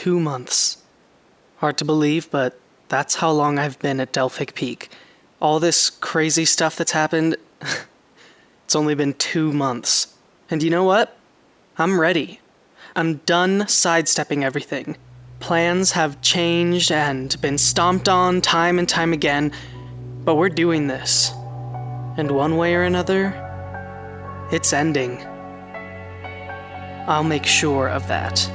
2 months. Hard to believe, but that's how long I've been at Delphic Peak. All this crazy stuff that's happened, it's only been 2 months. And you know what? I'm ready. I'm done sidestepping everything. Plans have changed and been stomped on time and time again, but we're doing this. And one way or another, it's ending. I'll make sure of that.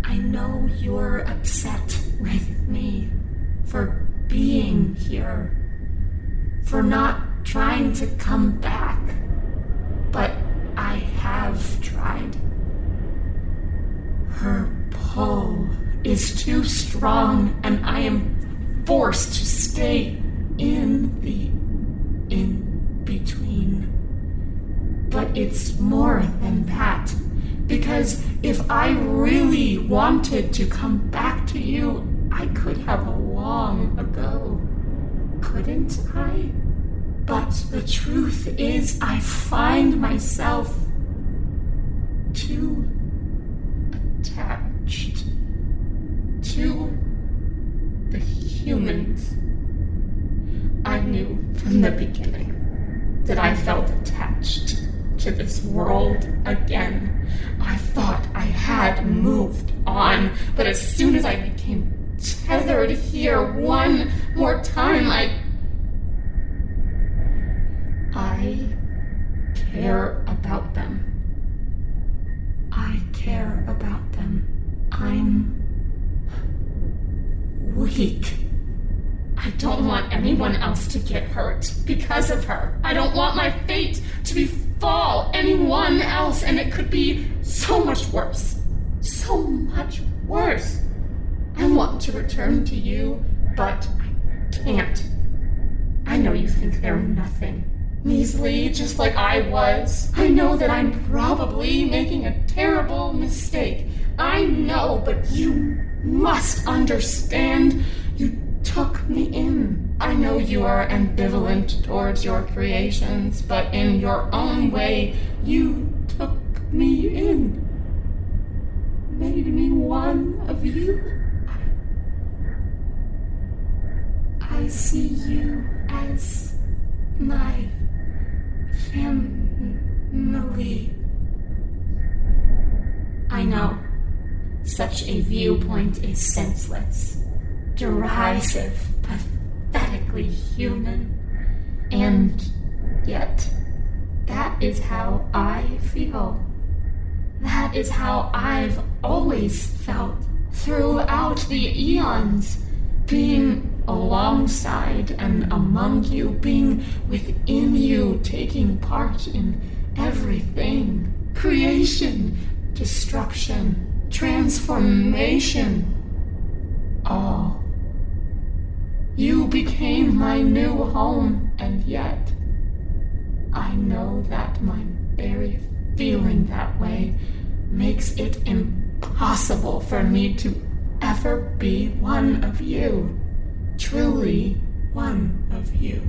I know you're upset with me for being here, for not trying to come back, but I have tried. Her pull is too strong, and I am forced to stay in the in-between. But it's more than that, because if I really wanted to come back to you, I could have long ago, couldn't I? But the truth is, I find myself too attached to the humans. I knew from the beginning that I felt attached to this world again. I thought I had moved on, but as soon as I became tethered here one more time, I care about them. I care about them. I'm weak. I don't want anyone else to get hurt because of her. I don't want my fate to befall anyone else, and it could be so much worse. So much worse. I want to return to you, but I can't. I know you think they're nothing. Measly, just like I was. I know that I'm probably making a terrible mistake. I know, but you must understand. You took me in. I know you are ambivalent towards your creations, but in your own way, you took me in. Made me one of you. I see you as my family. I know, such a viewpoint is senseless, derisive, pathetically human, and yet, that is how I feel. That is how I've always felt throughout the eons, being alongside and among you, being within you, taking part in everything. Creation, destruction, transformation, all. You became my new home, and yet I know that my very feeling that way makes it impossible for me to ever be one of you. Truly one of you.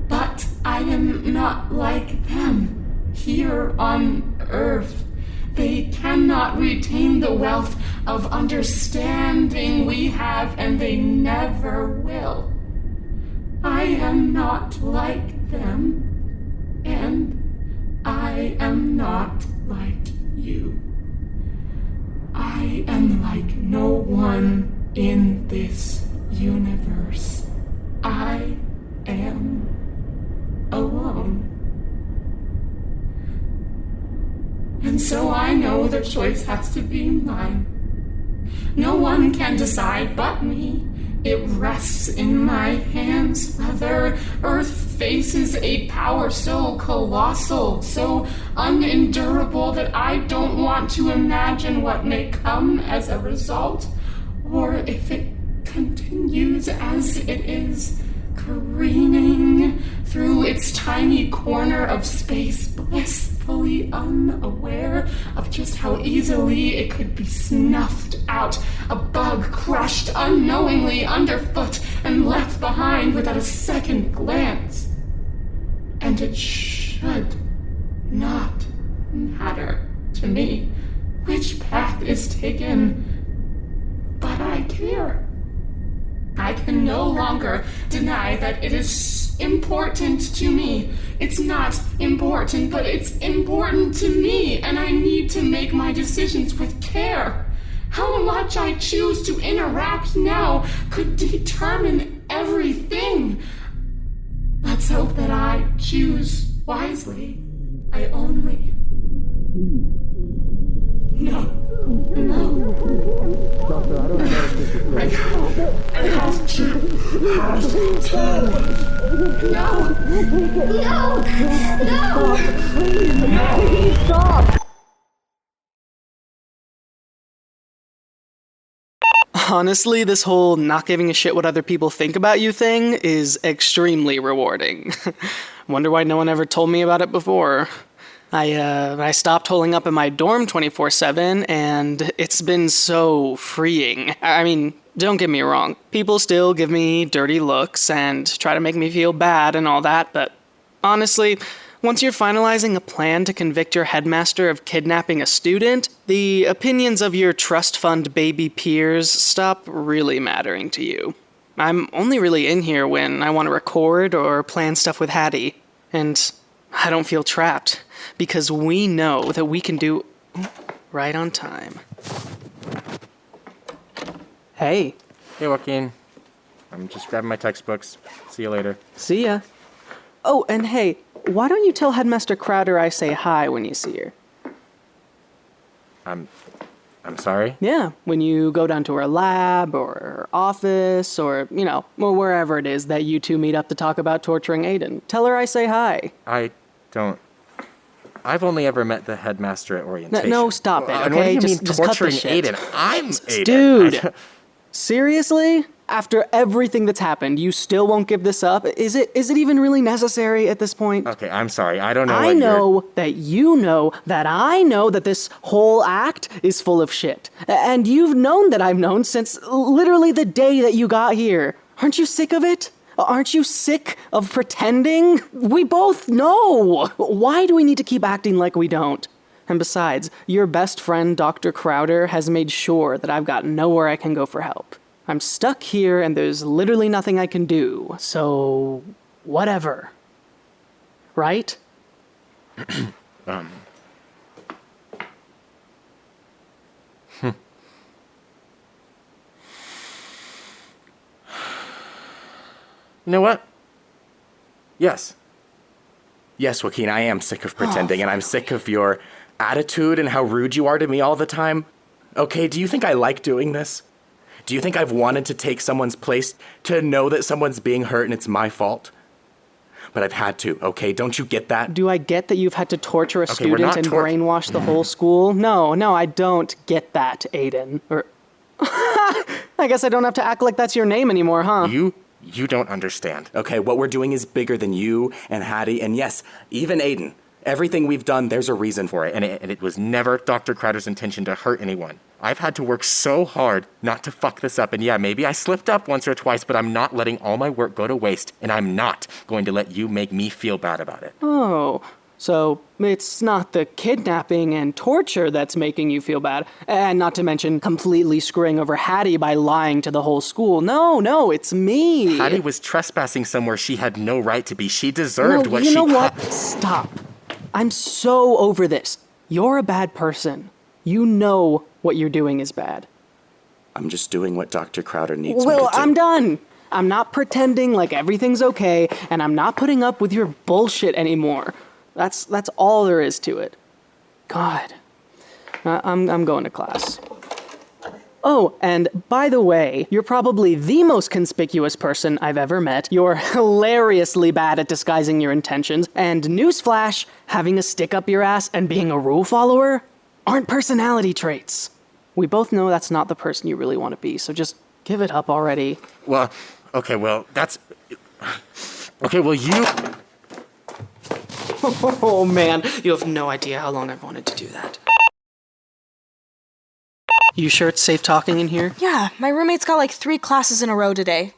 But I am not like them here on Earth. They cannot retain the wealth of understanding we have, and they never will. I am not like them, and I am not like you. I am like no one in this universe. I am alone. And so I know the choice has to be mine. No one can decide but me. It rests in my hands whether Earth faces a power so colossal, so unendurable that I don't want to imagine what may come as a result, or if it continues as it is, careening through its tiny corner of space, blissfully unaware of just how easily it could be snuffed out, a bug crushed unknowingly underfoot and left behind without a second glance. And it should not matter to me which path is taken, but I care. I can no longer deny that it is important to me. It's not important, but it's important to me, and I need to make my decisions with care. How much I choose to interact now could determine everything. Let's hope that I choose wisely. I only... No. Doctor, I don't know if this is I have to. No! Stop! Honestly, this whole not giving a shit what other people think about you thing is extremely rewarding. Wonder why no one ever told me about it before. I stopped holing up in my dorm 24/7, and it's been so freeing. I mean, don't get me wrong. People still give me dirty looks and try to make me feel bad and all that, but honestly, once you're finalizing a plan to convict your headmaster of kidnapping a student, the opinions of your trust fund baby peers stop really mattering to you. I'm only really in here when I want to record or plan stuff with Hattie, and I don't feel trapped, because we know that we can do right on time. Hey. Hey, Joaquin. I'm just grabbing my textbooks. See you later. See ya. Oh, and hey, why don't you tell Headmaster Crowder I say hi when you see her? I'm sorry? Yeah, when you go down to her lab or her office or, or wherever it is that you two meet up to talk about torturing Aidan. Tell her I say hi. I've only ever met the headmaster at orientation. No, stop it, okay? What do you mean just cut the torturing shit. Aidan? I'm Aidan. Dude, seriously? After everything that's happened, you still won't give this up? Is it even really necessary at this point? Okay, I'm sorry. I don't know I know that you know that I know that this whole act is full of shit. And you've known that I've known since literally the day that you got here. Aren't you sick of it? Aren't you sick of pretending? We both know. Why do we need to keep acting like we don't? And besides, your best friend, Dr. Crowder, has made sure that I've got nowhere I can go for help. I'm stuck here and there's literally nothing I can do, so whatever. Right? You know what? Yes. Yes, Joaquin, I am sick of pretending, and I'm sick of your attitude and how rude you are to me all the time. Okay, do you think I like doing this? Do you think I've wanted to take someone's place, to know that someone's being hurt and it's my fault? But I've had to, okay? Don't you get that? Do I get that you've had to torture a student and not brainwash the whole school? No, I don't get that, Aidan. Or I guess I don't have to act like that's your name anymore, huh? You don't understand. Okay, what we're doing is bigger than you and Hattie, and yes, even Aidan. Everything we've done, there's a reason for it, and it was never Dr. Crowder's intention to hurt anyone. I've had to work so hard not to fuck this up, and yeah, maybe I slipped up once or twice, but I'm not letting all my work go to waste, and I'm not going to let you make me feel bad about it. Oh, so it's not the kidnapping and torture that's making you feel bad, and not to mention completely screwing over Hattie by lying to the whole school. No, it's me. Hattie was trespassing somewhere she had no right to be. She deserved what she... You know what? Stop. I'm so over this. You're a bad person. You know what you're doing is bad. I'm just doing what Dr. Crowder needs me to do. Well, I'm done. I'm not pretending like everything's okay, and I'm not putting up with your bullshit anymore. That's all there is to it. God. I'm going to class. Oh, and by the way, you're probably the most conspicuous person I've ever met. You're hilariously bad at disguising your intentions, and newsflash, having a stick up your ass and being a rule follower aren't personality traits. We both know that's not the person you really want to be, so just give it up already. Well, okay, well, that's... Okay, well, you... Oh man, you have no idea how long I've wanted to do that. You sure it's safe talking in here? Yeah, my roommate's got like 3 classes in a row today.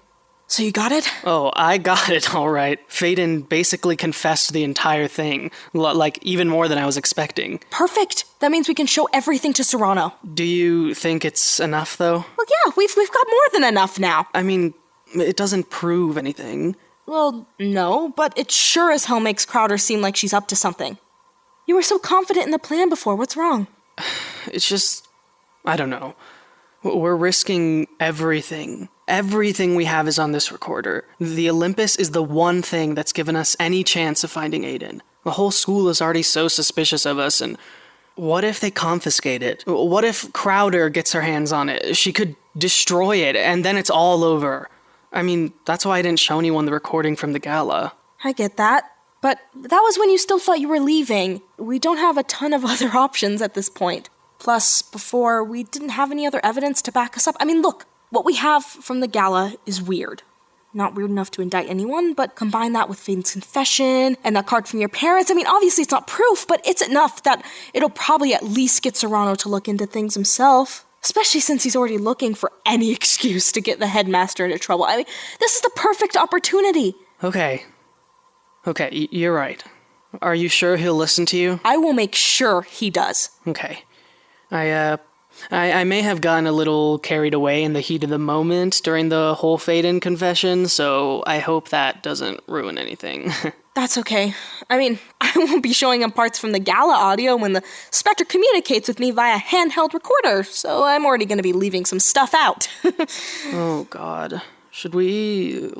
So you got it? Oh, I got it, all right. Faidan basically confessed the entire thing, like even more than I was expecting. Perfect. That means we can show everything to Serrano. Do you think it's enough, though? Well, yeah, we've got more than enough now. I mean, it doesn't prove anything. Well, no, but it sure as hell makes Crowder seem like she's up to something. You were so confident in the plan before. What's wrong? It's just... I don't know. We're risking everything. Everything we have is on this recorder. The Olympus is the one thing that's given us any chance of finding Aidan. The whole school is already so suspicious of us, and what if they confiscate it? What if Crowder gets her hands on it? She could destroy it, and then it's all over. I mean, that's why I didn't show anyone the recording from the gala. I get that. But that was when you still thought you were leaving. We don't have a ton of other options at this point. Plus, before, we didn't have any other evidence to back us up. I mean, look, what we have from the gala is weird. Not weird enough to indict anyone, but combine that with Faidan's confession and that card from your parents. I mean, obviously it's not proof, but it's enough that it'll probably at least get Serrano to look into things himself. Especially since he's already looking for any excuse to get the headmaster into trouble. I mean, this is the perfect opportunity. Okay, you're right. Are you sure he'll listen to you? I will make sure he does. Okay. I may have gotten a little carried away in the heat of the moment during the whole Faidan confession, so I hope that doesn't ruin anything. That's okay. I mean, I won't be showing him parts from the gala audio when the Spectre communicates with me via handheld recorder, so I'm already going to be leaving some stuff out. Oh, God. Should we,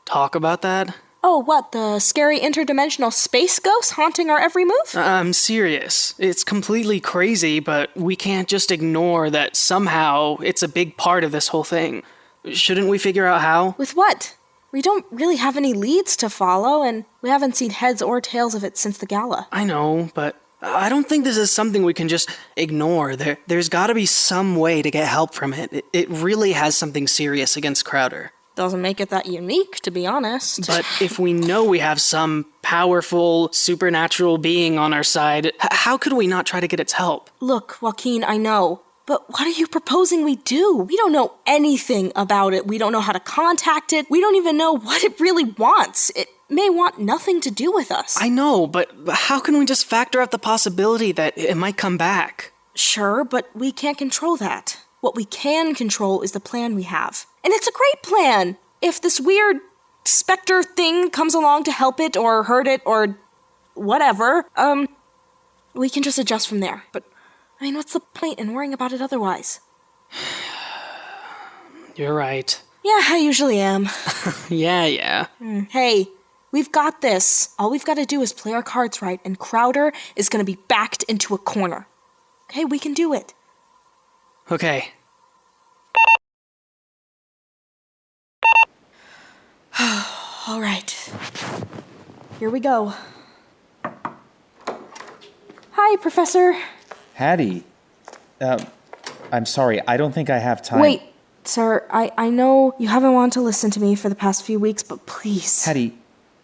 talk about that? Oh, what, the scary interdimensional space ghost haunting our every move? I'm serious. It's completely crazy, but we can't just ignore that somehow it's a big part of this whole thing. Shouldn't we figure out how? With what? We don't really have any leads to follow, and we haven't seen heads or tails of it since the gala. I know, but I don't think this is something we can just ignore. There's gotta be some way to get help from it. It really has something serious against Crowder. Doesn't make it that unique, to be honest. But if we know we have some powerful, supernatural being on our side, how could we not try to get its help? Look, Joaquin, I know. But what are you proposing we do? We don't know anything about it. We don't know how to contact it. We don't even know what it really wants. It may want nothing to do with us. I know, but how can we just factor out the possibility that it might come back? Sure, but we can't control that. What we can control is the plan we have. And it's a great plan! If this weird specter thing comes along to help it or hurt it or whatever, we can just adjust from there. But, I mean, what's the point in worrying about it otherwise? You're right. Yeah, I usually am. Yeah. Hey, we've got this. All we've got to do is play our cards right, and Crowder is going to be backed into a corner. Okay, we can do it. Okay. All right. Here we go. Hi, Professor. Hattie. I'm sorry, I don't think I have time. Wait, sir, I know you haven't wanted to listen to me for the past few weeks, but please. Hattie,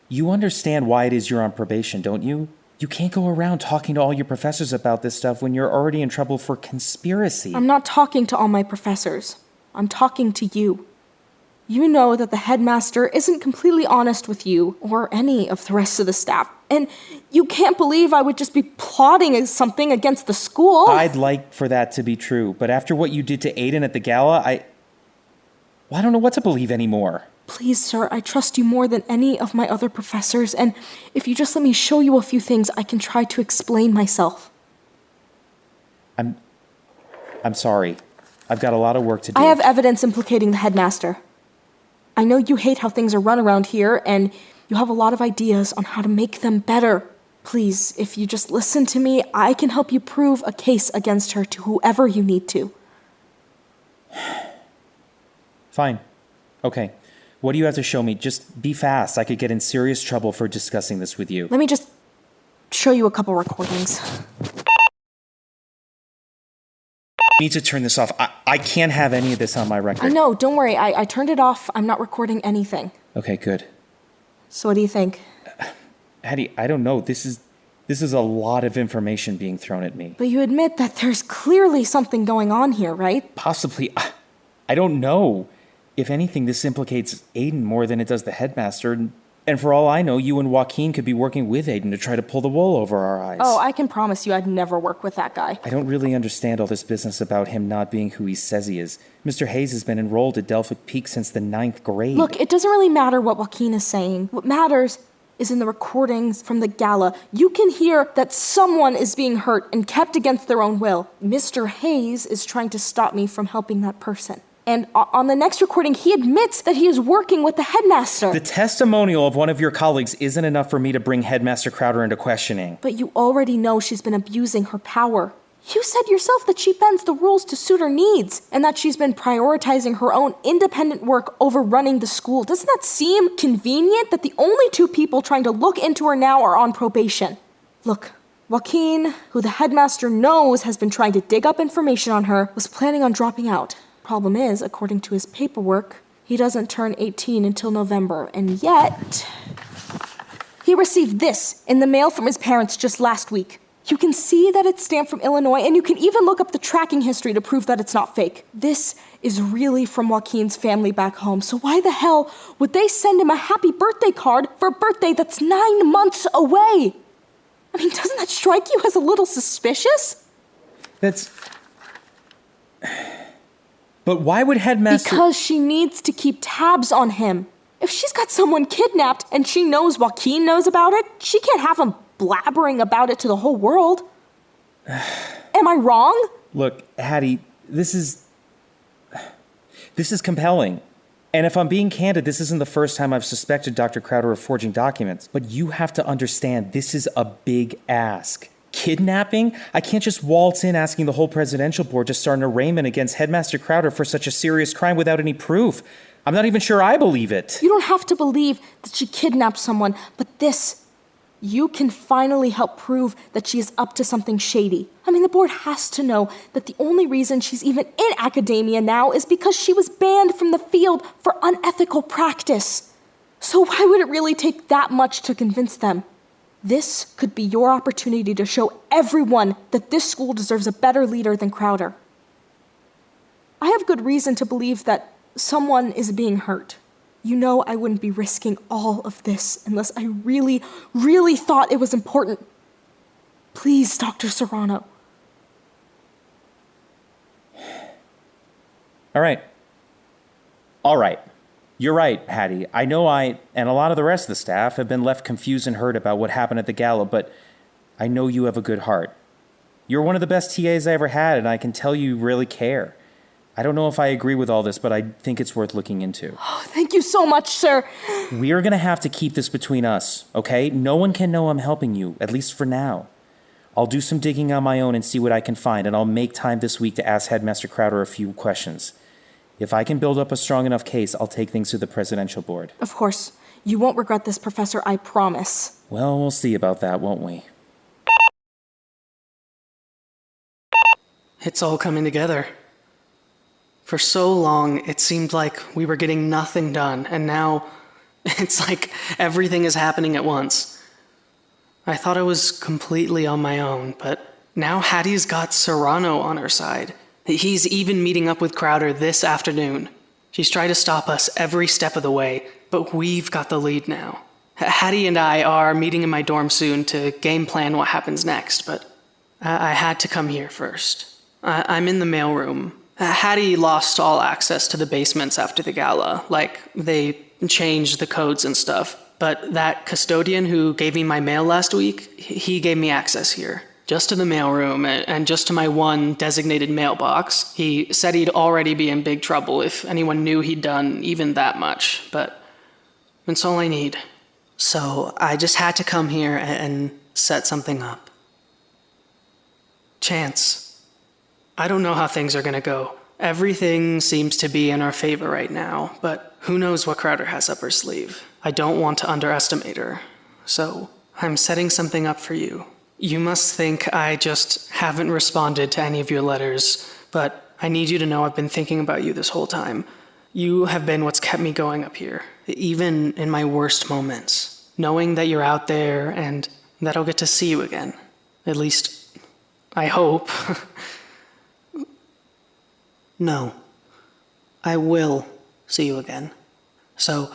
you understand why it is you're on probation, don't you? You can't go around talking to all your professors about this stuff when you're already in trouble for conspiracy. I'm not talking to all my professors. I'm talking to you. You know that the headmaster isn't completely honest with you or any of the rest of the staff. And you can't believe I would just be plotting something against the school. I'd like for that to be true, but after what you did to Aidan at the gala, I don't know what to believe anymore. Please, sir, I trust you more than any of my other professors, and if you just let me show you a few things, I can try to explain myself. I'm sorry. I've got a lot of work to do. I have evidence implicating the headmaster. I know you hate how things are run around here, and you have a lot of ideas on how to make them better. Please, if you just listen to me, I can help you prove a case against her to whoever you need to. Fine. Okay. What do you have to show me? Just be fast. I could get in serious trouble for discussing this with you. Let me just show you a couple recordings. I need to turn this off. I can't have any of this on my record. I know, don't worry. I turned it off. I'm not recording anything. Okay, good. So what do you think? Hattie, I don't know. This is a lot of information being thrown at me. But you admit that there's clearly something going on here, right? Possibly. I don't know. If anything, this implicates Aidan more than it does the headmaster. And for all I know, you and Joaquin could be working with Aidan to try to pull the wool over our eyes. Oh, I can promise you I'd never work with that guy. I don't really understand all this business about him not being who he says he is. Mr. Hayes has been enrolled at Delphic Peak since the 9th grade. Look, it doesn't really matter what Joaquin is saying. What matters is in the recordings from the gala. You can hear that someone is being hurt and kept against their own will. Mr. Hayes is trying to stop me from helping that person. And on the next recording, he admits that he is working with the headmaster. The testimonial of one of your colleagues isn't enough for me to bring Headmaster Crowder into questioning. But you already know she's been abusing her power. You said yourself that she bends the rules to suit her needs, and that she's been prioritizing her own independent work over running the school. Doesn't that seem convenient that the only two people trying to look into her now are on probation? Look, Joaquin, who the headmaster knows has been trying to dig up information on her, was planning on dropping out. Problem is, according to his paperwork, he doesn't turn 18 until November, and yet he received this in the mail from his parents just last week. You can see that it's stamped from Illinois, and you can even look up the tracking history to prove that it's not fake. This is really from Joaquin's family back home, so why the hell would they send him a happy birthday card for a birthday that's 9 months away? I mean, doesn't that strike you as a little suspicious? But why would Headmaster... Because she needs to keep tabs on him. If she's got someone kidnapped and she knows Joaquin knows about it, she can't have him blabbering about it to the whole world. Am I wrong? Look, Hattie, this is compelling. And if I'm being candid, this isn't the first time I've suspected Dr. Crowder of forging documents. But you have to understand, this is a big ask. Kidnapping? I can't just waltz in asking the whole presidential board to start an arraignment against Headmaster Crowder for such a serious crime without any proof. I'm not even sure I believe it. You don't have to believe that she kidnapped someone, but this, you can finally help prove that she is up to something shady. I mean, the board has to know that the only reason she's even in academia now is because she was banned from the field for unethical practice. So why would it really take that much to convince them? This could be your opportunity to show everyone that this school deserves a better leader than Crowder. I have good reason to believe that someone is being hurt. You know I wouldn't be risking all of this unless I really, really thought it was important. Please, Dr. Serrano. All right. You're right, Hattie. I know I, and a lot of the rest of the staff, have been left confused and hurt about what happened at the gala, but I know you have a good heart. You're one of the best TAs I ever had, and I can tell you really care. I don't know if I agree with all this, but I think it's worth looking into. Oh, thank you so much, sir. We are going to have to keep this between us, okay? No one can know I'm helping you, at least for now. I'll do some digging on my own and see what I can find, and I'll make time this week to ask Headmaster Crowder a few questions. If I can build up a strong enough case, I'll take things to the presidential board. Of course. You won't regret this, Professor, I promise. Well, we'll see about that, won't we? It's all coming together. For so long, it seemed like we were getting nothing done, and now it's like everything is happening at once. I thought I was completely on my own, but now Hattie's got Serrano on her side. He's even meeting up with Crowder this afternoon. She's tried to stop us every step of the way, but we've got the lead now. Hattie and I are meeting in my dorm soon to game plan what happens next, but I had to come here first. I'm in the mailroom. Hattie lost all access to the basements after the gala, like they changed the codes and stuff. But that custodian who gave me my mail last week, he gave me access here. Just to the mailroom and just to my one designated mailbox. He said he'd already be in big trouble if anyone knew he'd done even that much, but it's all I need. So I just had to come here and set something up. Chance. I don't know how things are gonna go, Everything seems to be in our favor right now, but who knows what Crowder has up her sleeve. I don't want to underestimate her, so I'm setting something up for you. You must think I just haven't responded to any of your letters, but I need you to know I've been thinking about you this whole time. You have been what's kept me going up here, even in my worst moments. Knowing that you're out there and that I'll get to see you again. At least, I hope. No, I will see you again. So,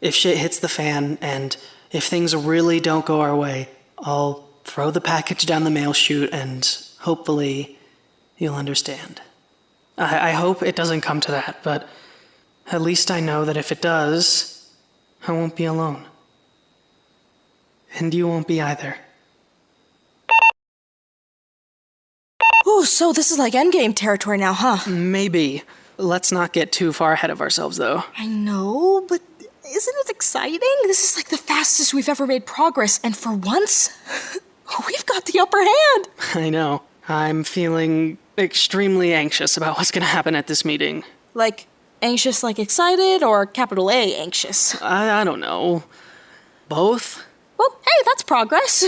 if shit hits the fan and if things really don't go our way, I'll throw the package down the mail chute and hopefully you'll understand. I hope it doesn't come to that, but at least I know that if it does, I won't be alone. And you won't be either. Oh, so this is like endgame territory now, huh? Maybe. Let's not get too far ahead of ourselves, though. I know, but isn't it exciting? This is like the fastest we've ever made progress, and for once, we've got the upper hand. I know. I'm feeling extremely anxious about what's gonna happen at this meeting. Like, anxious like excited, or capital A anxious? I don't know. Both? Well, hey, that's progress.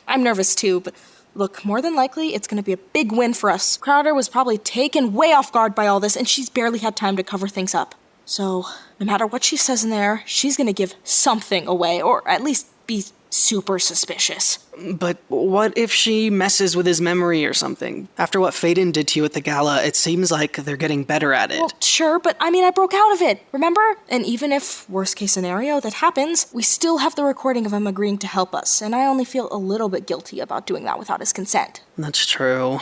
I'm nervous too, but look, more than likely, it's gonna be a big win for us. Crowder was probably taken way off guard by all this, and she's barely had time to cover things up. So, no matter what she says in there, she's gonna give something away, or at least be super suspicious. But what if she messes with his memory or something? After what Faidan did to you at the gala, it seems like they're getting better at it. Well, sure, but I mean, I broke out of it, remember? And even if, worst case scenario, that happens, we still have the recording of him agreeing to help us, and I only feel a little bit guilty about doing that without his consent. That's true.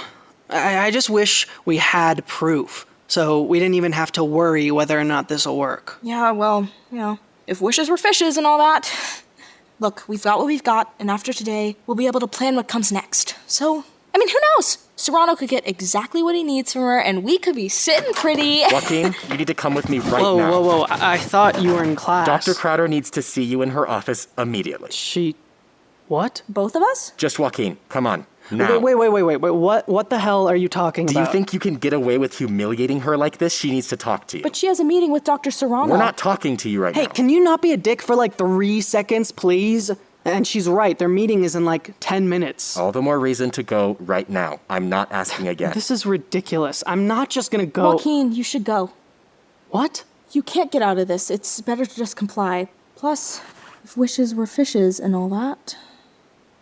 I just wish we had proof, so we didn't even have to worry whether or not this'll work. Yeah, well, if wishes were fishes and all that. Look, we've got what we've got, and after today, we'll be able to plan what comes next. So, I mean, who knows? Serrano could get exactly what he needs from her, and we could be sitting pretty. Joaquin, you need to come with me right now. Whoa. I thought you were in class. Dr. Crowder needs to see you in her office immediately. She... What? Both of us? Just Joaquin, come on, now. Wait. What the hell are you talking Do about? you think you can get away with humiliating her like this? She needs to talk to you. But she has a meeting with Dr. Serrano. We're not talking to you right now. Hey, can you not be a dick for like 3 seconds, please? And she's right, their meeting is in like 10 minutes. All the more reason to go right now. I'm not asking again. This is ridiculous. I'm not just gonna go... Joaquin, you should go. What? You can't get out of this. It's better to just comply. Plus, if wishes were fishes and all that...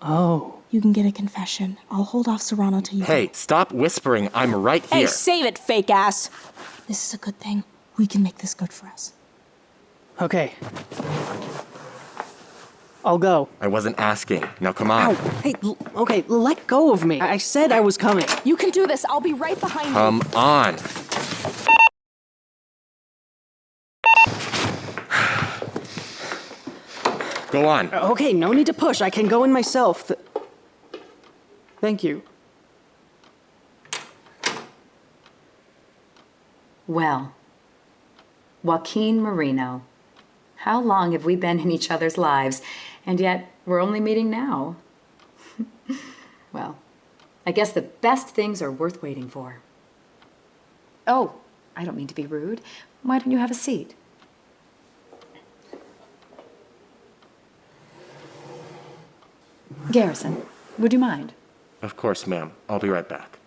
Oh. You can get a confession. I'll hold off Serrano till you Hey, stop whispering. I'm right here. Hey, save it, fake ass! This is a good thing. We can make this good for us. Okay. I'll go. I wasn't asking. Now come on. Ow. Hey, okay, let go of me. I said I was coming. You can do this. I'll be right behind you. Come on. Go on. Okay, no need to push. I can go in myself. Thank you. Well, Joaquin Marino, how long have we been in each other's lives, and yet we're only meeting now? Well, I guess the best things are worth waiting for. Oh, I don't mean to be rude. Why don't you have a seat? Garrison, would you mind? Of course, ma'am. I'll be right back.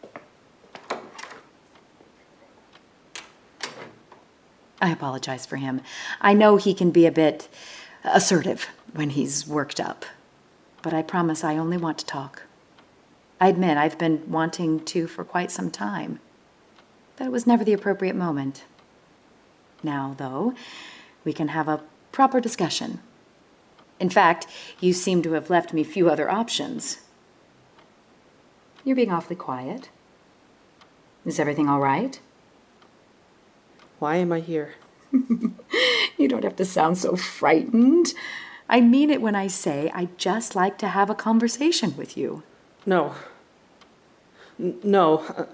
I apologize for him. I know he can be a bit assertive when he's worked up, but I promise I only want to talk. I admit I've been wanting to for quite some time, but it was never the appropriate moment. Now, though, we can have a proper discussion. In fact, you seem to have left me few other options. You're being awfully quiet. Is everything all right? Why am I here? You don't have to sound so frightened. I mean it when I say I'd just like to have a conversation with you. No. No.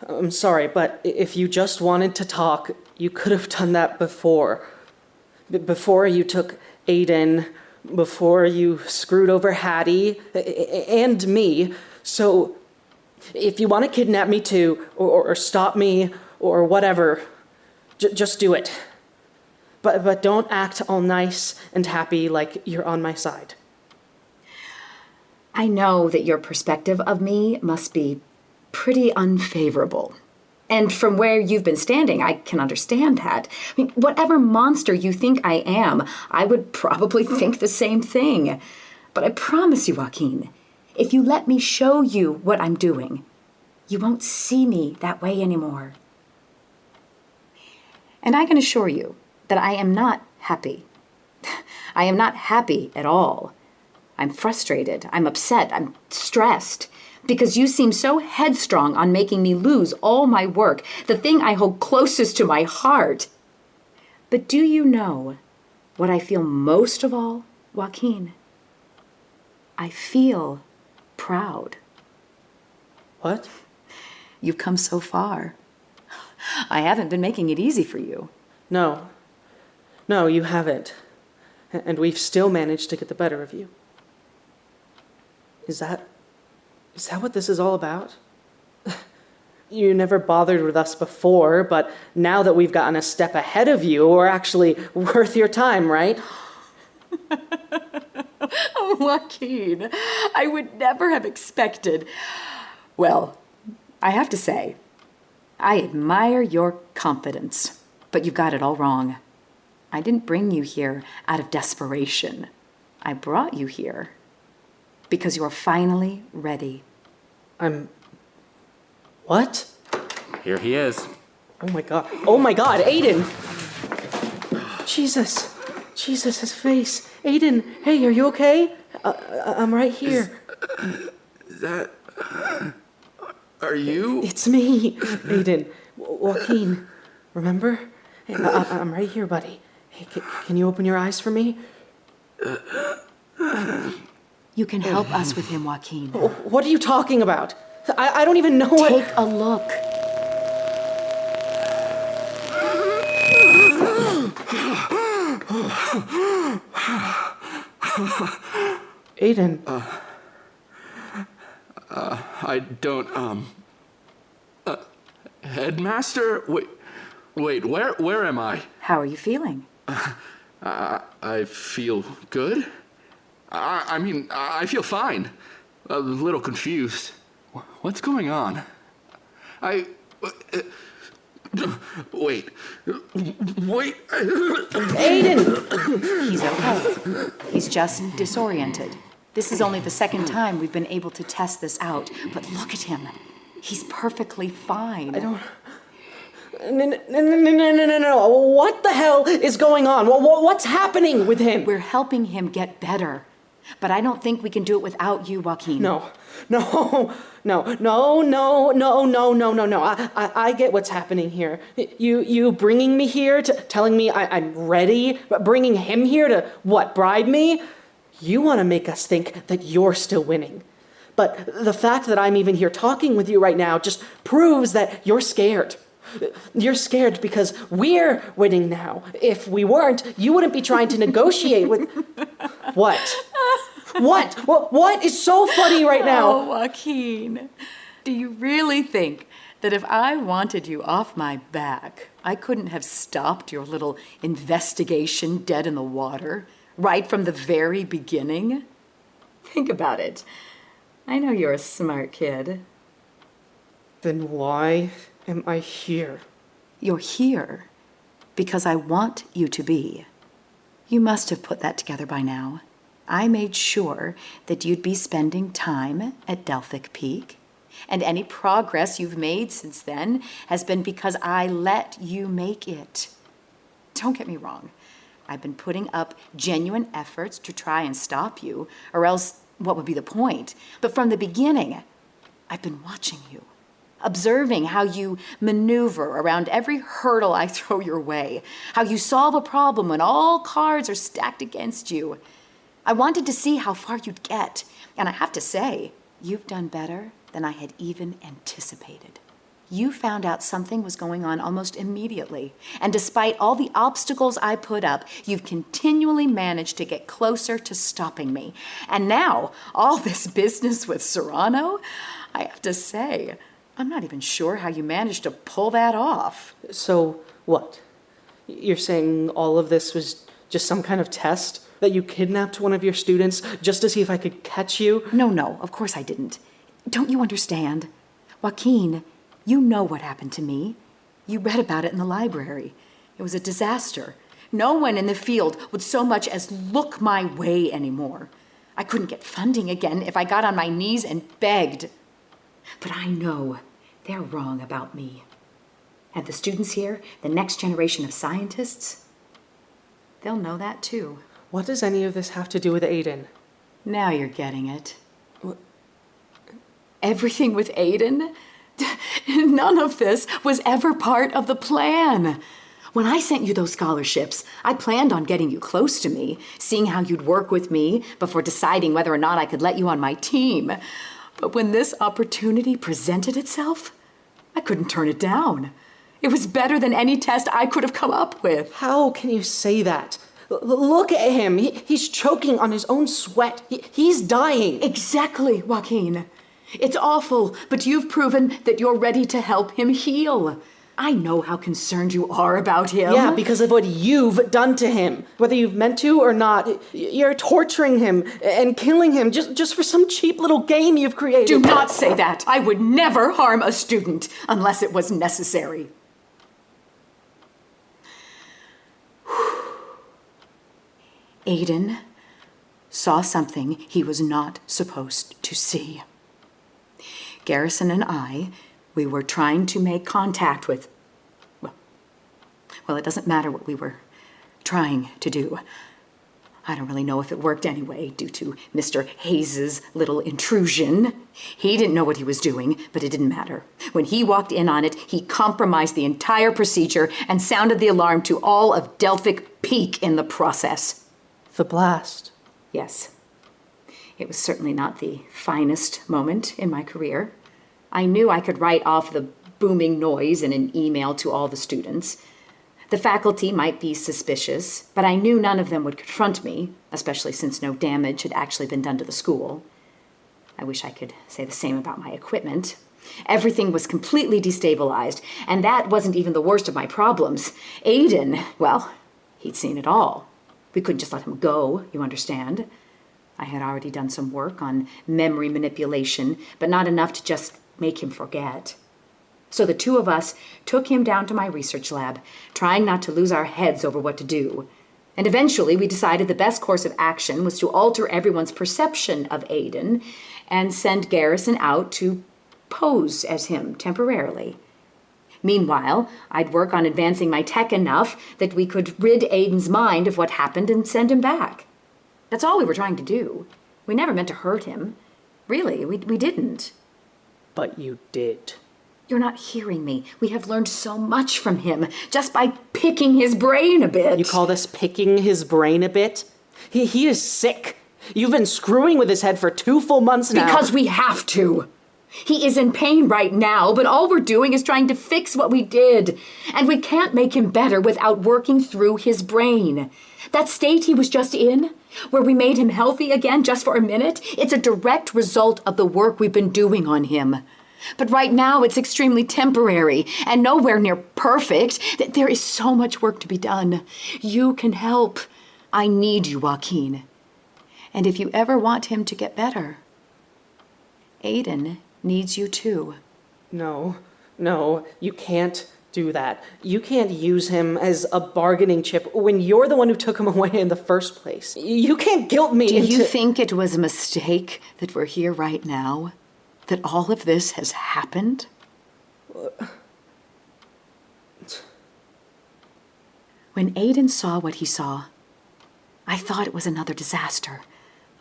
I'm sorry, but if you just wanted to talk, you could have done that before. Before you took Aidan, before you screwed over Hattie, and me. So, if you want to kidnap me too, or stop me, or whatever, just do it. But don't act all nice and happy like you're on my side. I know that your perspective of me must be pretty unfavorable. And from where you've been standing, I can understand that. I mean, whatever monster you think I am, I would probably think the same thing. But I promise you, Joaquin, if you let me show you what I'm doing, you won't see me that way anymore. And I can assure you that I am not happy. I am not happy at all. I'm frustrated, I'm upset, I'm stressed, because you seem so headstrong on making me lose all my work, the thing I hold closest to my heart. But do you know what I feel most of all, Joaquin? I feel proud. What? You've come so far. I haven't been making it easy for you. No, you haven't. And we've still managed to get the better of you. Is that what this is all about? You never bothered with us before, but now that we've gotten a step ahead of you, we're actually worth your time, right? Oh, Joaquin, I would never have expected. Well, I have to say, I admire your confidence, but you've got it all wrong. I didn't bring you here out of desperation. I brought you here because you're finally ready. What? Here he is. Oh my god, Aidan! Jesus, his face. Aidan, hey, are you okay? I'm right here. Is that... Are you? It's me, Aidan. Joaquin, remember? Hey, I'm right here, buddy. Hey, can you open your eyes for me? You can help us with him, Joaquin. What are you talking about? I don't even know what... Take a look. Aidan. I don't, Headmaster? Wait, where am I? How are you feeling? I feel good. I mean, I feel fine. A little confused. What's going on? Wait. Aidan! He's okay. He's just disoriented. This is only the second time we've been able to test this out, but look at him. He's perfectly fine. No. What the hell is going on? What's happening with him? We're helping him get better, but I don't think we can do it without you, Joaquin. No. I get what's happening here. You bringing me here, telling me I'm ready, but bringing him here to, what, bribe me? You want to make us think that you're still winning. But the fact that I'm even here talking with you right now just proves that you're scared. You're scared because we're winning now. If we weren't, you wouldn't be trying to negotiate with... What? What is so funny right now? Oh, Joaquin, do you really think that if I wanted you off my back, I couldn't have stopped your little investigation dead in the water right from the very beginning? Think about it. I know you're a smart kid. Then why am I here? You're here because I want you to be. You must have put that together by now. I made sure that you'd be spending time at Delphic Peak, and any progress you've made since then has been because I let you make it. Don't get me wrong. I've been putting up genuine efforts to try and stop you, or else what would be the point? But from the beginning, I've been watching you, observing how you maneuver around every hurdle I throw your way, how you solve a problem when all cards are stacked against you. I wanted to see how far you'd get, and I have to say, you've done better than I had even anticipated. You found out something was going on almost immediately, and despite all the obstacles I put up, you've continually managed to get closer to stopping me. And now, all this business with Serrano, I have to say, I'm not even sure how you managed to pull that off. So, what? You're saying all of this was just some kind of test? That you kidnapped one of your students just to see if I could catch you? No, of course I didn't. Don't you understand? Joaquin, you know what happened to me. You read about it in the library. It was a disaster. No one in the field would so much as look my way anymore. I couldn't get funding again if I got on my knees and begged. But I know they're wrong about me. And the students here, the next generation of scientists, they'll know that too. What does any of this have to do with Aidan? Now you're getting it. Everything with Aidan? None of this was ever part of the plan. When I sent you those scholarships, I planned on getting you close to me, seeing how you'd work with me before deciding whether or not I could let you on my team. But when this opportunity presented itself, I couldn't turn it down. It was better than any test I could have come up with. How can you say that? Look at him. He's choking on his own sweat. He's dying. Exactly, Joaquin. It's awful, but you've proven that you're ready to help him heal. I know how concerned you are about him. Yeah, because of what you've done to him. Whether you've meant to or not, you're torturing him and killing him just for some cheap little game you've created. Do not say that. I would never harm a student unless it was necessary. Aidan saw something he was not supposed to see. Garrison and I, we were trying to make contact with, well, it doesn't matter what we were trying to do. I don't really know if it worked anyway, due to Mr. Hayes' little intrusion. He didn't know what he was doing, but it didn't matter. When he walked in on it, he compromised the entire procedure and sounded the alarm to all of Delphic Peak in the process. The blast. Yes. It was certainly not the finest moment in my career. I knew I could write off the booming noise in an email to all the students. The faculty might be suspicious, but I knew none of them would confront me, especially since no damage had actually been done to the school. I wish I could say the same about my equipment. Everything was completely destabilized, and that wasn't even the worst of my problems. Aidan, well, he'd seen it all. We couldn't just let him go, you understand? I had already done some work on memory manipulation, but not enough to just make him forget. So the two of us took him down to my research lab, trying not to lose our heads over what to do. And eventually we decided the best course of action was to alter everyone's perception of Aidan and send Garrison out to pose as him temporarily. Meanwhile, I'd work on advancing my tech enough that we could rid Aidan's mind of what happened and send him back. That's all we were trying to do. We never meant to hurt him. Really, we didn't. But you did. You're not hearing me. We have learned so much from him just by picking his brain a bit. You call this picking his brain a bit? He is sick. You've been screwing with his head for 2 full months now. Because we have to. He is in pain right now, but all we're doing is trying to fix what we did. And we can't make him better without working through his brain. That state he was just in, where we made him healthy again just for a minute, it's a direct result of the work we've been doing on him. But right now it's extremely temporary and nowhere near perfect. There is so much work to be done. You can help. I need you, Joaquin. And if you ever want him to get better, Aidan needs you too. No, you can't do that. You can't use him as a bargaining chip when you're the one who took him away in the first place. You can't guilt me into... Do you into... think it was a mistake that we're here right now? That all of this has happened? When Aidan saw what he saw, I thought it was another disaster.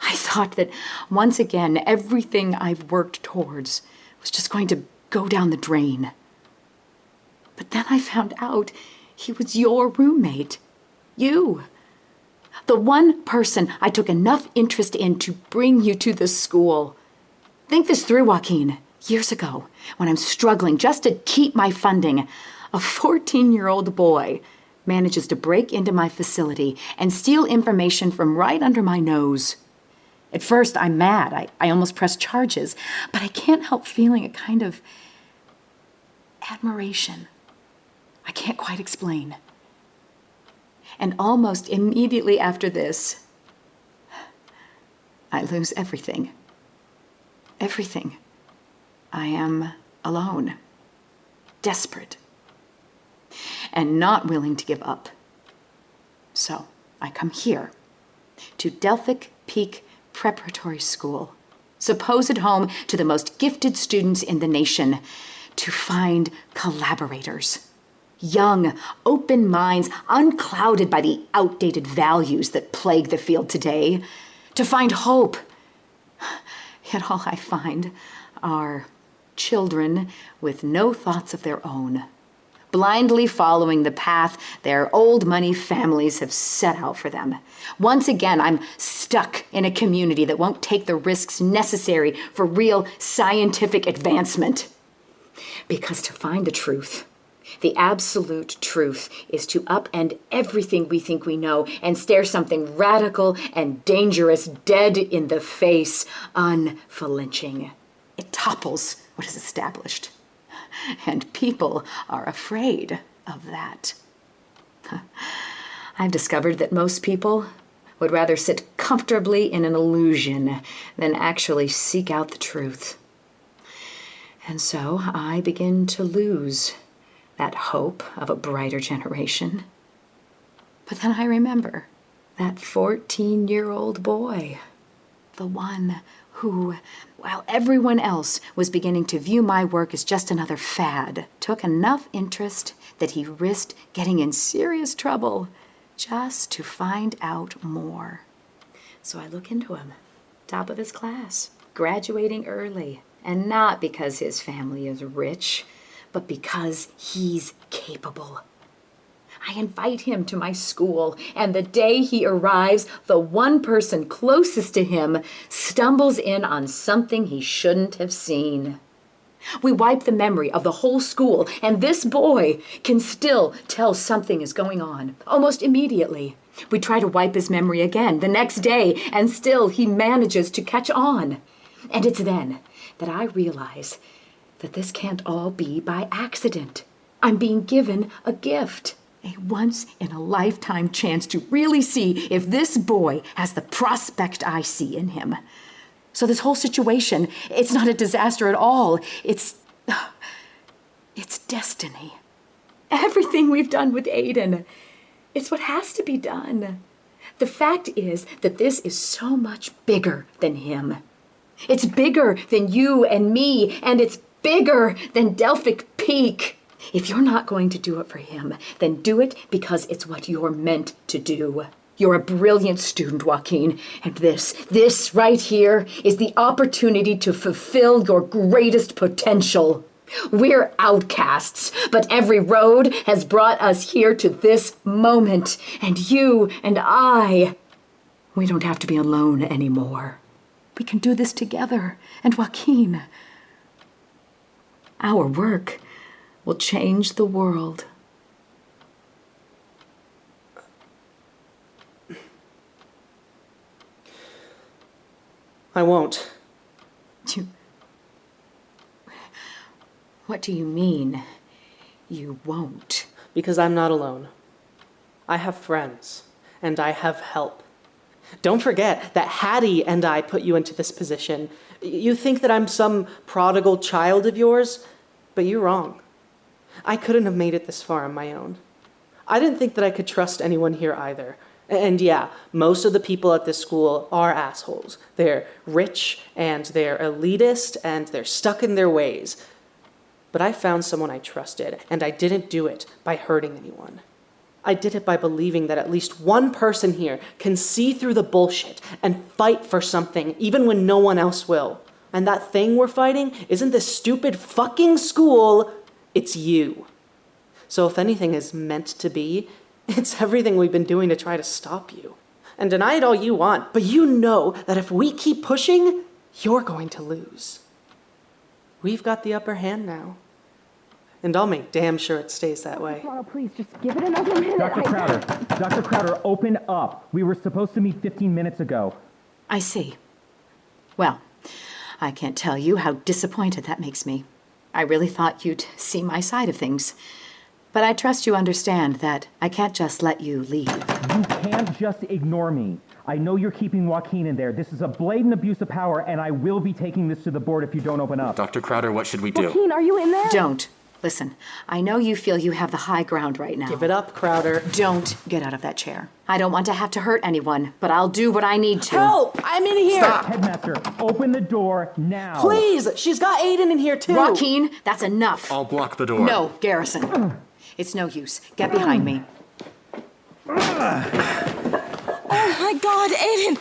I thought that once again, everything I've worked towards was just going to go down the drain. But then I found out he was your roommate. You. The one person I took enough interest in to bring you to the school. Think this through, Joaquin. Years ago, when I'm struggling just to keep my funding, a 14-year-old boy manages to break into my facility and steal information from right under my nose. At first, I'm mad. I almost press charges, but I can't help feeling a kind of admiration. I can't quite explain. And almost immediately after this, I lose everything. Everything. I am alone, desperate, and not willing to give up. So I come here to Delphic Peak Preparatory School, supposed home to the most gifted students in the nation, to find collaborators. Young, open minds, unclouded by the outdated values that plague the field today. To find hope. Yet all I find are children with no thoughts of their own, blindly following the path their old money families have set out for them. Once again, I'm stuck in a community that won't take the risks necessary for real scientific advancement. Because to find the truth, the absolute truth, is to upend everything we think we know and stare something radical and dangerous dead in the face, unflinching. It topples what is established. And people are afraid of that. I've discovered that most people would rather sit comfortably in an illusion than actually seek out the truth. And so I begin to lose that hope of a brighter generation. But then I remember that 14-year-old boy, the one who, while everyone else was beginning to view my work as just another fad, took enough interest that he risked getting in serious trouble just to find out more. So I look into him, top of his class, graduating early, and not because his family is rich, but because he's capable. I invite him to my school, and the day he arrives, the one person closest to him stumbles in on something he shouldn't have seen. We wipe the memory of the whole school, and this boy can still tell something is going on, almost immediately. We try to wipe his memory again the next day, and still he manages to catch on. And it's then that I realize that this can't all be by accident. I'm being given a gift. A once-in-a-lifetime chance to really see if this boy has the prospect I see in him. So this whole situation, it's not a disaster at all. It's destiny. Everything we've done with Aidan, it's what has to be done. The fact is that this is so much bigger than him. It's bigger than you and me, and it's bigger than Delphic Peak. If you're not going to do it for him, then do it because it's what you're meant to do. You're a brilliant student, Joaquin, and this right here is the opportunity to fulfill your greatest potential. We're outcasts, but every road has brought us here to this moment, and you and I, we don't have to be alone anymore. We can do this together, and Joaquin, our work will change the world. I won't. What do you mean, you won't? Because I'm not alone. I have friends, and I have help. Don't forget that Hattie and I put you into this position. You think that I'm some prodigal child of yours, but you're wrong. I couldn't have made it this far on my own. I didn't think that I could trust anyone here either. And yeah, most of the people at this school are assholes. They're rich, and they're elitist, and they're stuck in their ways. But I found someone I trusted, and I didn't do it by hurting anyone. I did it by believing that at least one person here can see through the bullshit and fight for something, even when no one else will. And that thing we're fighting isn't this stupid fucking school, it's you. So if anything is meant to be, it's everything we've been doing to try to stop you. And deny it all you want, but you know that if we keep pushing, you're going to lose. We've got the upper hand now. And I'll make damn sure it stays that way. Carl, please, just give it another minute. Dr. Crowder, open up. We were supposed to meet 15 minutes ago. I see. Well, I can't tell you how disappointed that makes me. I really thought you'd see my side of things. But I trust you understand that I can't just let you leave. You can't just ignore me. I know you're keeping Joaquin in there. This is a blatant abuse of power, and I will be taking this to the board if you don't open up. Dr. Crowder, what should we do? Joaquin, are you in there? Don't. Listen, I know you feel you have the high ground right now. Give it up, Crowder. Don't get out of that chair. I don't want to have to hurt anyone, but I'll do what I need to. Help! I'm in here! Stop! Headmaster, open the door now. Please! She's got Aidan in here, too! Joaquin, that's enough. I'll block the door. No, Garrison. It's no use. Get behind me. Oh my god, Aidan!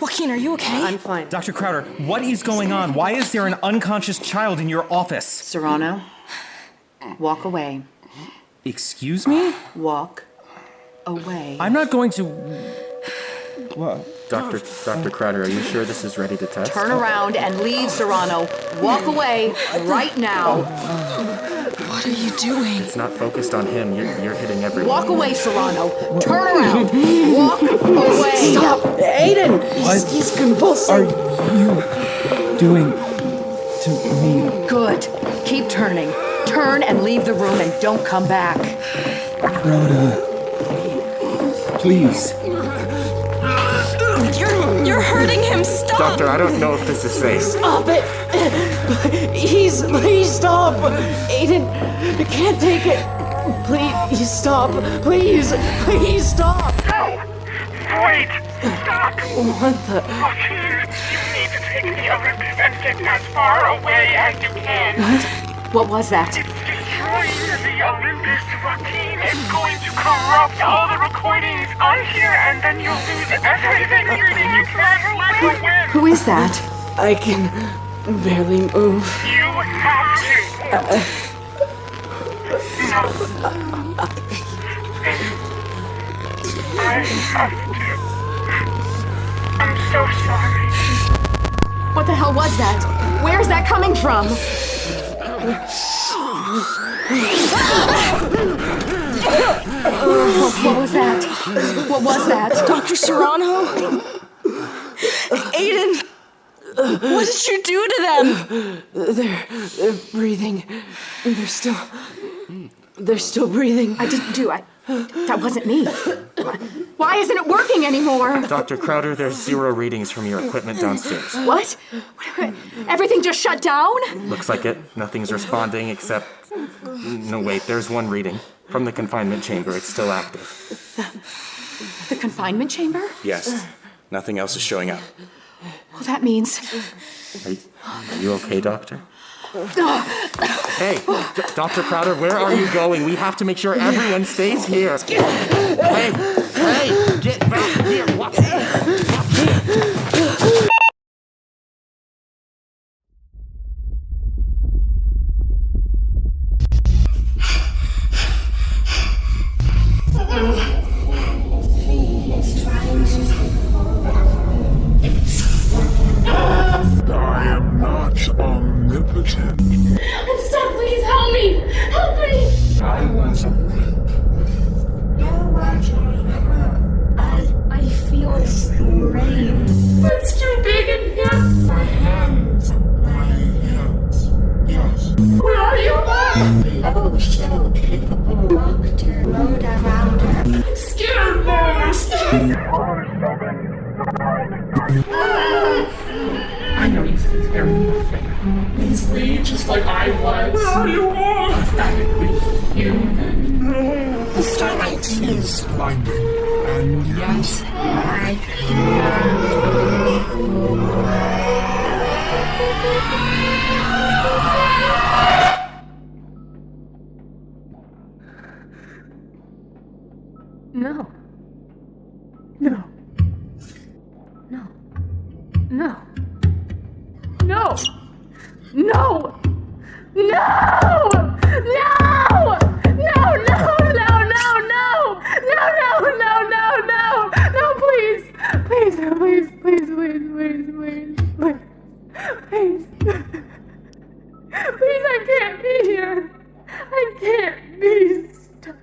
Joaquin, are you okay? I'm fine. Dr. Crowder, what is going on? Why is there an unconscious child in your office? Serrano, walk away. Excuse me? Walk away. I'm not going to... Dr. Crowder, are you sure this is ready to test? Turn around and leave, Serrano. Walk away right now. What are you doing? It's not focused on him. You're hitting everyone. Walk away, Serrano. Turn around. Walk away. Stop! Aidan! He's convulsing! Are you doing to me? Good. Keep turning. Turn and leave the room and don't come back. Rhoda, please. You're hurting him. Stop! Doctor, I don't know if this is safe. Stop it! Please stop! Aidan, I can't take it! Please stop! Please stop! No! Wait! Stop! What the? Joaquin, you need to take the Olympus and get as far away as you can. What was that? It's destroying the Olympus, Joaquin. It's going to corrupt all the recordings on here, and then you'll lose everything you can let it win. Who is that? I can barely move. You have to. No. I have to. I'm so sorry. What the hell was that? Where's that coming from? What was that? What was that? Dr. Serrano? Aidan! What did you do to them? They're breathing. They're still breathing. I didn't do it. That wasn't me. Why isn't it working anymore? Dr. Crowder, there's 0 readings from your equipment downstairs. What? Everything just shut down? Looks like it. Nothing's responding except... No, wait, there's 1 reading. From the confinement chamber. It's still active. The confinement chamber? Yes. Nothing else is showing up. Well, that means... Are you okay, Doctor? Hey, Dr. Crowder, where are you going? We have to make sure everyone stays here. Hey, get back here. I am not omnipotent. I'm stuck. Please help me. Help me. I was awake. No matter how I feel rain. It's too big in here. my hands. Yes. Where are you? Oh, so capable. Doctor, load around her. I'm scared, Mom. I'm scared. I know you think they're nothing. Easily, just like I was. Where are you all? Pathetically human. The starlight is blinding, and yes, I No. No. No. No. No. No. No. No. No. No. No. Please. Please. Please, I can't be here. I can't be stuck.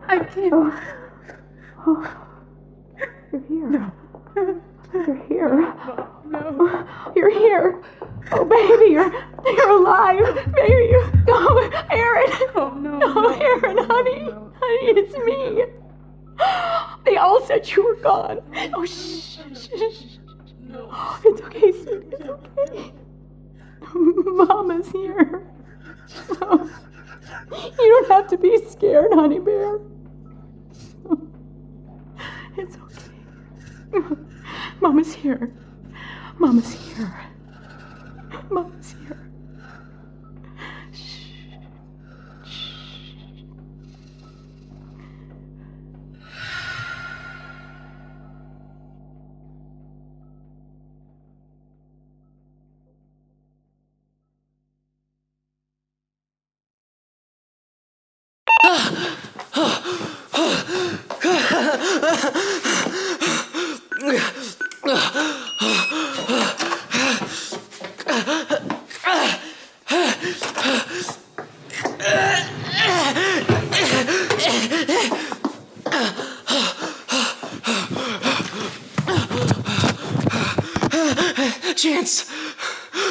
I can't. You're here. No. You're here. No. You're here. Oh, baby, you're alive. Baby, oh, Aaron. Oh, no. Oh, Aaron, honey. Honey, it's me. They all said you were gone. Oh, shh. No. It's okay, sweetie. It's okay. Mama's here. Oh, you don't have to be scared, honey bear. It's okay. Mama's here. Mama's here. Mama's here. Shh.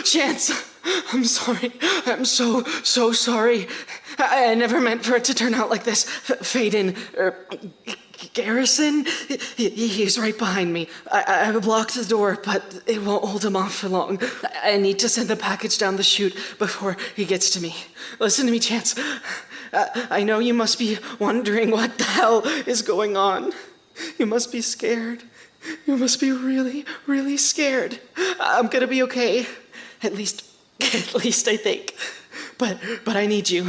Chance, I'm sorry. I'm so sorry. I never meant for it to turn out like this. Faidan, Garrison, he's right behind me. I blocked the door, but it won't hold him off for long. I need to send the package down the chute before he gets to me. Listen to me, Chance. I know you must be wondering what the hell is going on. You must be scared. You must be really, really scared. I'm gonna be okay. At least I think. But I need you.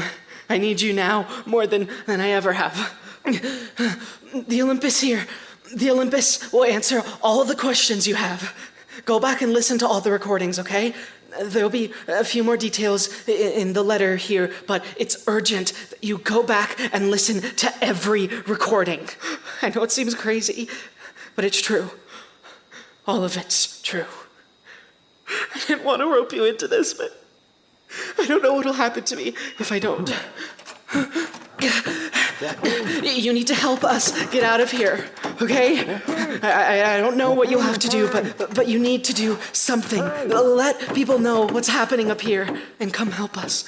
I need you now more than I ever have. The Olympus here. The Olympus will answer all of the questions you have. Go back and listen to all the recordings, okay? There'll be a few more details in the letter here, but it's urgent that you go back and listen to every recording. I know it seems crazy, but it's true. All of it's true. I didn't want to rope you into this, but I don't know what'll happen to me if I don't. You need to help us get out of here, okay? I don't know what you'll have to do, but you need to do something. Let people know what's happening up here and come help us.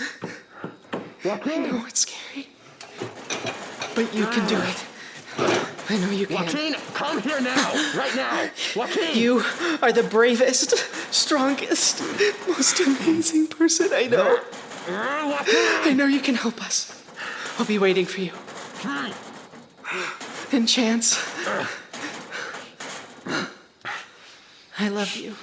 I know it's scary, but you can do it. I know you can. Joaquin, come here now, right now. Joaquin! You are the bravest, strongest, most amazing person I know. I know you can help us. I'll be waiting for you. And Chance, I love you.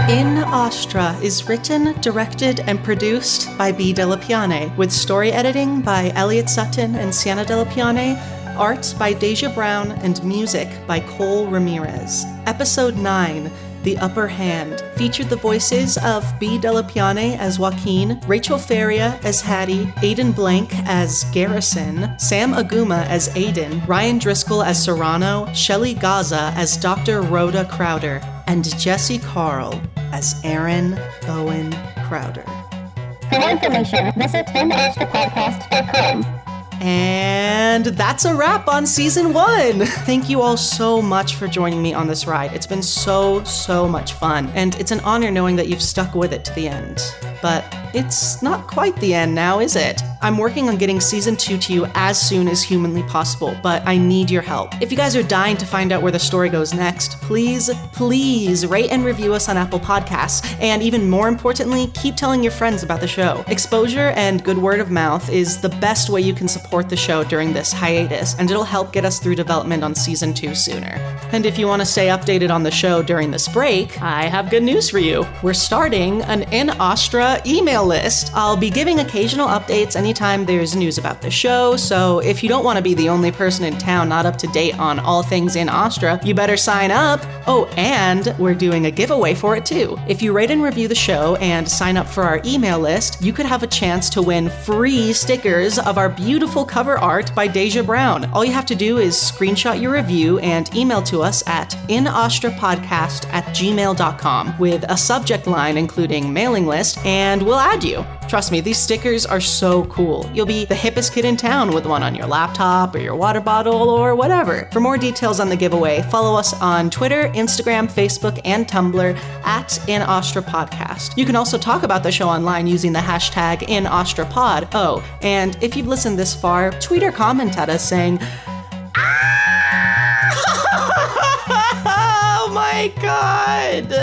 In Astra is written, directed, and produced by B. Della Piane, with story editing by Elliot Sutton and Sienna Della Piane, art by Deja Brown, and music by Cole Ramirez. Episode 9, The Upper Hand, featured the voices of B. Della Piane as Joaquin, Rachel Faria as Hattie, Aidan Blank as Garrison, Sam Aguma as Aidan, Ryan Driscoll as Serrano, Shelley Gaza as Dr. Rhoda Crowder, and Jesse Carl as Aaron Owen Crowder. For more information, visit inastrapodcast.com. And that's a wrap on season 1. Thank you all so much for joining me on this ride. It's been so much fun, and it's an honor knowing that you've stuck with it to the end. But it's not quite the end now, is it? I'm working on getting season 2 to you as soon as humanly possible, but I need your help. If you guys are dying to find out where the story goes next, please rate and review us on Apple Podcasts, and even more importantly, keep telling your friends about the show. Exposure and good word of mouth is the best way you can support the show during this hiatus, and it'll help get us through development on season 2 sooner. And if you want to stay updated on the show during this break, I have good news for you. We're starting an In Astra email list. I'll be giving occasional updates anytime anytime there's news about the show, so if you don't want to be the only person in town not up to date on all things In Astra, you better sign up. Oh, and we're doing a giveaway for it too. If you rate and review the show and sign up for our email list, you could have a chance to win free stickers of our beautiful cover art by Deja Brown. All you have to do is screenshot your review and email to us at inastrapodcast@gmail.com with a subject line including mailing list, and we'll add you. Trust me, these stickers are so cool. You'll be the hippest kid in town with one on your laptop or your water bottle or whatever. For more details on the giveaway, follow us on Twitter, Instagram, Facebook, and Tumblr at In Astra Podcast. You can also talk about the show online using the hashtag InAstraPod. Oh, and if you've listened this far, tweet or comment at us saying, "Oh my god!"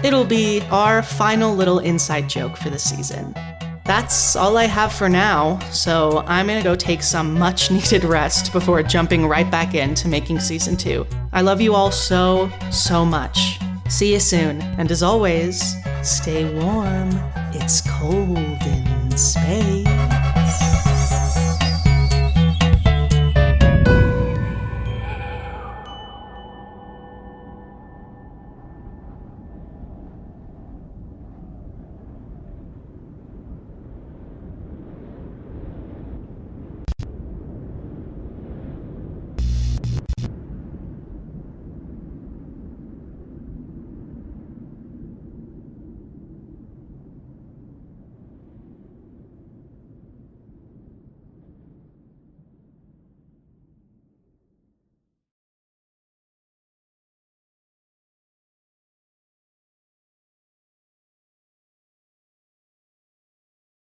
It'll be our final little inside joke for the season. That's all I have for now, so I'm gonna go take some much needed rest before jumping right back into making season 2. I love you all so, so much. See you soon, and as always, stay warm. It's cold in space.